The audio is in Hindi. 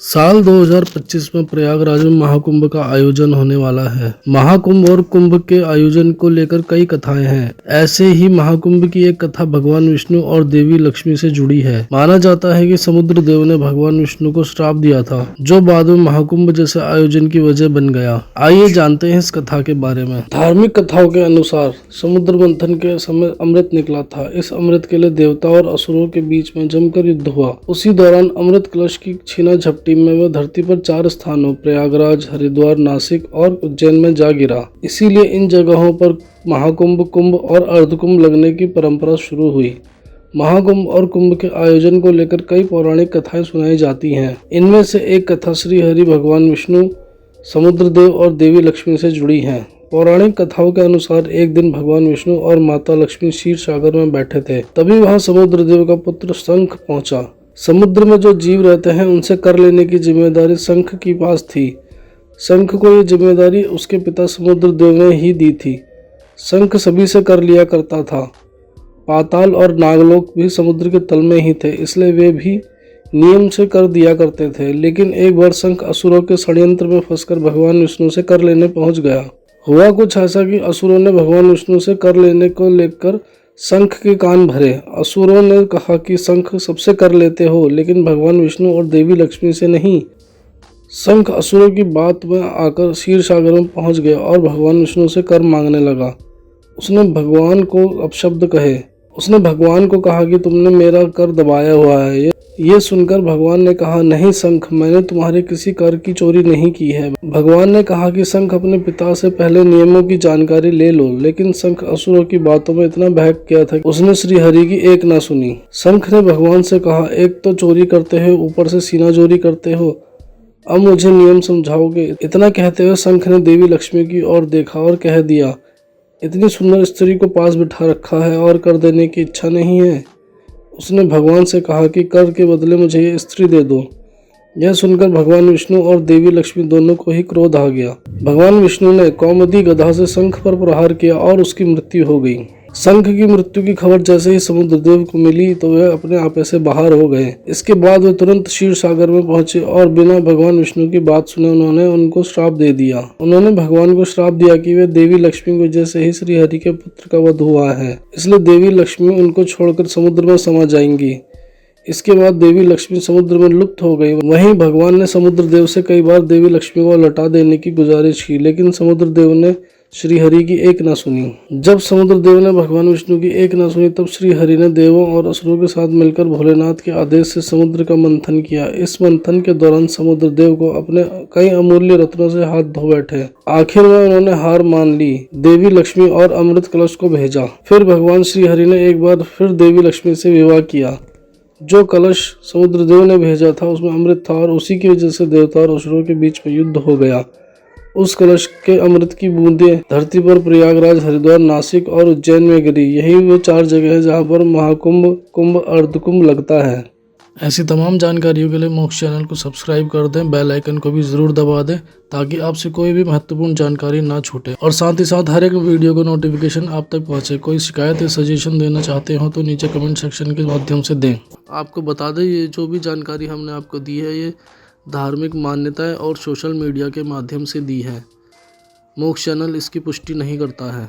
साल 2025 में प्रयागराज में महाकुंभ का आयोजन होने वाला है। महाकुंभ और कुंभ के आयोजन को लेकर कई कथाएं हैं। ऐसे ही महाकुंभ की एक कथा भगवान विष्णु और देवी लक्ष्मी से जुड़ी है। माना जाता है कि समुद्र देव ने भगवान विष्णु को श्राप दिया था, जो बाद में महाकुंभ जैसे आयोजन की वजह बन गया। आइए जानते हैं इस कथा के बारे में। धार्मिक कथाओं के अनुसार समुद्र मंथन के समय अमृत निकला था। इस अमृत के लिए देवता और असुरों के बीच में जमकर युद्ध हुआ। उसी दौरान अमृत कलश की छीना झपटी में वह धरती पर 4 स्थानों प्रयागराज, हरिद्वार, नासिक और उज्जैन में जा गिरा। इसीलिए इन जगहों पर महाकुंभ, कुंभ और अर्धकुंभ लगने की परंपरा शुरू हुई। महाकुंभ और कुंभ के आयोजन को लेकर कई पौराणिक कथाएं सुनाई जाती हैं। इनमें से एक कथा श्री हरि, भगवान विष्णु, समुद्र देव और देवी लक्ष्मी से जुड़ी है। पौराणिक कथाओं के अनुसार एक दिन भगवान विष्णु और माता लक्ष्मी क्षीर सागर में बैठे थे। तभी वहां समुद्र देव का पुत्र शंख पहुंचा। समुद्र में जो जीव रहते हैं उनसे कर लेने की जिम्मेदारी शंख के पास थी। शंख को ये जिम्मेदारी उसके पिता समुद्र देव ने ही दी थी। शंख सभी से कर लिया करता था। पाताल और नागलोक भी समुद्र के तल में ही थे, इसलिए वे भी नियम से कर दिया करते थे। लेकिन एक बार शंख असुरों के षड्यंत्र में फंसकर भगवान विष्णु से कर लेने पहुंच गया। हुआ कुछ ऐसा कि असुरों ने भगवान विष्णु से कर लेने को लेकर शंख के कान भरे। असुरों ने कहा कि शंख सबसे कर लेते हो, लेकिन भगवान विष्णु और देवी लक्ष्मी से नहीं। शंख असुरों की बात में आकर क्षीर सागर में पहुंच गया और भगवान विष्णु से कर मांगने लगा। उसने भगवान को अपशब्द कहे। उसने भगवान को कहा कि तुमने मेरा कर दबाया हुआ है। ये सुनकर भगवान ने कहा, नहीं शंख, मैंने तुम्हारे किसी कर की चोरी नहीं की है। भगवान ने कहा कि शंख अपने पिता से पहले नियमों की जानकारी ले लो। लेकिन शंख असुरों की बातों में इतना बहक गया था कि उसने श्री हरि की एक ना सुनी। शंख ने भगवान से कहा, एक तो चोरी करते हो, ऊपर से सीना चोरी करते हो, अब मुझे नियम समझाओगे? इतना कहते हुए शंख ने देवी लक्ष्मी की ओर देखा और कह दिया, इतनी सुंदर स्त्री को पास बिठा रखा है और कर देने की इच्छा नहीं है। उसने भगवान से कहा कि कर के बदले मुझे ये स्त्री दे दो। यह सुनकर भगवान विष्णु और देवी लक्ष्मी दोनों को ही क्रोध आ गया। भगवान विष्णु ने कौमुदी गदा से शंख पर प्रहार किया और उसकी मृत्यु हो गई। शंख की मृत्यु की खबर जैसे ही समुद्र देव को मिली तो वह अपने आपे से बाहर हो गए। इसके बाद वे तुरंत क्षीर सागर में पहुंचे और बिना भगवान विष्णु की बात सुने उन्होंने उनको श्राप दे दिया। उन्होंने भगवान को श्राप दिया कि वे देवी लक्ष्मी की वजह से ही श्री हरि के पुत्र का वध हुआ है, इसलिए देवी लक्ष्मी उनको छोड़कर समुद्र में समा जाएंगी। इसके बाद देवी लक्ष्मी समुद्र में लुप्त हो गई। वहीं भगवान ने समुद्र देव से कई बार देवी लक्ष्मी को लौटा देने की गुजारिश की, लेकिन समुद्र देव ने श्री हरि की एक ना सुनी। जब समुद्र देव ने भगवान विष्णु की एक ना सुनी, तब श्री हरि ने देवों और असुरों के साथ मिलकर भोलेनाथ के आदेश से समुद्र का मंथन किया। इस मंथन के दौरान समुद्र देव को अपने कई अमूल्य रत्नों से हाथ धो बैठे। आखिर में उन्होंने हार मान ली, देवी लक्ष्मी और अमृत कलश को भेजा। फिर भगवान श्री हरि ने एक बार फिर देवी लक्ष्मी से विवाह किया। जो कलश समुद्र देव ने भेजा था उसमें अमृत था और उसी की वजह से देवता और असुरों के बीच में युद्ध हो गया। उस कलश के अमृत की बूंदें धरती पर प्रयागराज, हरिद्वार, नासिक और उज्जैन में गिरी। यही वो 4 जगह है जहाँ पर महाकुंभ, कुंभ, अर्धकुंभ लगता है। ऐसी तमाम जानकारियों के लिए मोक्ष चैनल को सब्सक्राइब कर दें, बेल आइकन को भी जरूर दबा दें ताकि आपसे कोई भी महत्वपूर्ण जानकारी ना छूटे। और साथ ही साथ हर एक वीडियो को नोटिफिकेशन आप तक पहुंचे। कोई शिकायत या सजेशन देना चाहते हो तो नीचे कमेंट सेक्शन के माध्यम से दें। आपको बता दें, ये जो भी जानकारी हमने आपको दी है ये धार्मिक मान्यताएं और सोशल मीडिया के माध्यम से दी है। मोक्ष चैनल इसकी पुष्टि नहीं करता है।